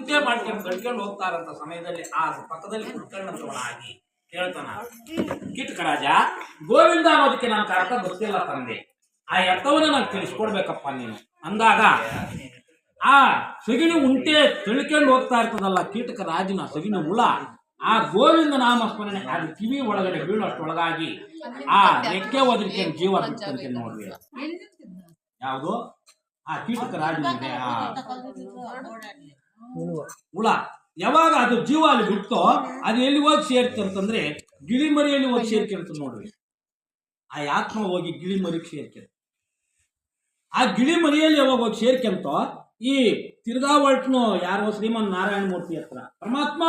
ಚಿಂತೆ ಮಾಡ್ಕೊಂಡು ಕಟ್ಕೊಂಡು ಹೋಗ್ತಾರಂತ ಸಮಯದಲ್ಲಿ ಆ ಪಕ್ಕದಲ್ಲಿ ಕುತ್ಕೊಂಡಂತವನಾಗಿ ಕೇಳ್ತಾನ, ಕೀಟಕ ರಾಜ ಗೋವಿಂದ ಅನ್ನೋದಕ್ಕೆ ನನಗೆ ಅರ್ಥ ಗೊತ್ತಿಲ್ಲ ತಂದೆ, ಆ ಅರ್ಥವನ್ನ ನಾನು ತಿಳಿಸ್ಕೊಡ್ಬೇಕಪ್ಪ ನೀನು ಅಂದಾಗ ಆ ಸಗಿಣಿ ಉಂಟೆ ತಿಳ್ಕೊಂಡು ಹೋಗ್ತಾ ಇರ್ತದಲ್ಲ ಕೀಟಕ ರಾಜನ ಸಗಿಣಿ ಹುಳ, ಆ ಗೋವಿಂದ ನಾಮಸ್ಮರಣೆ ಅದು ಕಿವಿ ಒಳಗಡೆ ಬೀಳೋಷ್ಟೊಳಗಾಗಿ ಆ ರೆಕ್ಕೆ ಒದರಿಕೆ ಜೀವ ಬಿಟ್ಟಂತೆ ನೋಡ್ರಿ. ಯಾವುದು ಆ ಕೀಟಕ ರಾಜನಿಗೆ ಆ ಹುಳ ಯಾವಾಗ ಅದು ಜೀವ ಅಲ್ಲಿ ಬಿಟ್ಟೋ ಅದು ಎಲ್ಲಿ ಹೋಗಿ ಸೇರ್ತಂತಂದ್ರೆ ಗಿಳಿಮರಿಯಲ್ಲಿ ಹೋಗಿ ಸೇರ್ಕೊಂತ ನೋಡ್ರಿ. ಆ ಆತ್ಮ ಹೋಗಿ ಗಿಳಿಮರಿಗೆ ಸೇರ್ಕೊಂತ, ಆ ಗಿಳಿಮರಿಯಲ್ಲಿ ಯಾವಾಗ ಹೋಗಿ ಸೇರ್ಕೊಂತ ಈ ತಿರ್ಗಾ ಹೊಲ್ಟ್ನು ಯಾರೋ ಶ್ರೀಮನ್ ನಾರಾಯಣ ಮೂರ್ತಿ ಹತ್ರ ಪರಮಾತ್ಮ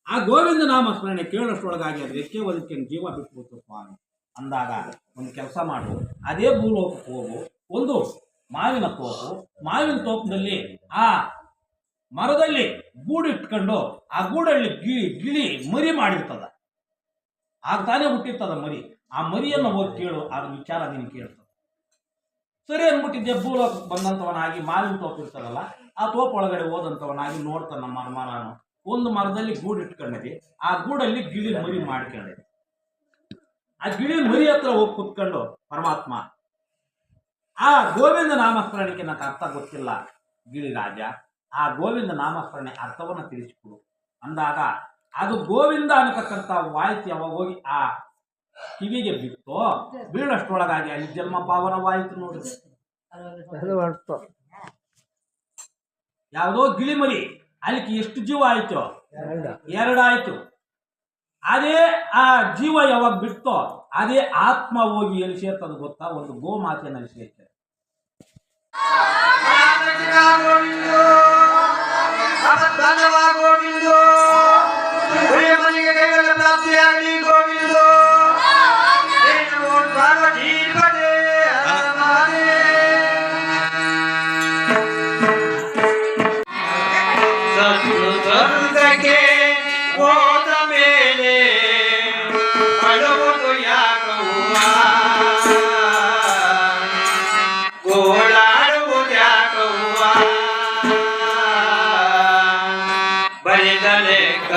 ಆ ಗೋವಿಂದ ನಾಮ ಸ್ಮರಣೆ ಕೇಳೋಷ್ಟೊಳಗಾಗಿ ಅದು ರೆಕ್ಕೆ ಒದರಿಕೊಂಡು ಜೀವ ಬಿಟ್ಬಿಡ್ತಪ್ಪ ಅಂದಾಗ ಒಂದು ಕೆಲಸ ಮಾಡು, ಅದೇ ಭೂಲೋಕಕ್ಕೆ ಹೋಗು, ಒಂದು ಮಾವಿನ ತೋಪು, ಮಾವಿನ ತೋಪದಲ್ಲಿ ಆ ಮರದಲ್ಲಿ ಗೂಡಿಟ್ಕೊಂಡು ಆ ಗೂಡಲ್ಲಿ ಗಿಳಿ ಮರಿ ಮಾಡಿರ್ತದ, ಆಗ ತಾನೇ ಹುಟ್ಟಿರ್ತದ ಮರಿ, ಆ ಮರಿಯನ್ನು ಹೋಗಿ ಕೇಳು, ಅದ್ರ ವಿಚಾರ ನೀನು ಕೇಳ್ತದ. ಸರಿ ಅಂದ್ಬಿಟ್ಟಿದ್ದೆ ಭೂಲೋಕಕ್ಕೆ ಬಂದಂಥವನಾಗಿ ಮಾವಿನ ತೋಪು ಇರ್ತದಲ್ಲ ಆ ತೋಪು ಒಳಗಡೆ ಹೋದಂಥವನಾಗಿ ನೋಡ್ತಾನ ನಮ್ಮ ಮರನು ಒಂದು ಮರದಲ್ಲಿ ಗೂಡು ಇಟ್ಕೊಂಡಿದೆ, ಆ ಗೂಡಲ್ಲಿ ಗಿಳಿ ಮರಿ ಮಾಡ್ಕೊಂಡಿದೆ. ಆ ಗಿಳಿ ಮರಿ ಹತ್ರ ಹೋಗಿ ಕುತ್ಕೊಂಡು ಪರಮಾತ್ಮ ಆ ಗೋವಿಂದ ನಾಮಸ್ಮರಣೆಗೆ ನನಗೆ ಅರ್ಥ ಗೊತ್ತಿಲ್ಲ ಗಿಳಿ ರಾಜ, ಆ ಗೋವಿಂದ ನಾಮಸ್ಮರಣೆ ಅರ್ಥವನ್ನ ತಿಳಿಸಿಕೊಡು ಅಂದಾಗ ಅದು ಗೋವಿಂದ ಅನ್ನತಕ್ಕಂಥ ವಾಯಿತು ಯಾವಾಗ ಹೋಗಿ ಆ ಕಿವಿಗೆ ಬಿತ್ತು ಬೀಳಷ್ಟೊಳಗಾಗಿ ಅಲ್ಲಿ ಜನ್ಮ ಪಾವನವಾಯಿತು ನೋಡಿ. ಯಾವುದೋ ಗಿಳಿಮರಿ ಅಲ್ಲಿಗೆ ಎಷ್ಟು ಜೀವ ಆಯ್ತು? ಎರಡಾಯ್ತು. ಅದೇ ಆ ಜೀವ ಯಾವಾಗ ಬಿತ್ತೋ ಅದೇ ಆತ್ಮ ಹೋಗಿ ಎಲ್ಲಿ ಸೇರ್ತದ ಗೊತ್ತಾ? ಒಂದು ಗೋಮಾತೆಯಲ್ಲಿ ಸೇರ್ತದೆ. ಹೋದ ಮೇಲೆ ಅಳುವುದು ಯಾಕವ್ವ, ಗೋಳಾಡುವುದು ಯಾಕವ್ವ, ಬರಿದ ಲೆಕ್ಕ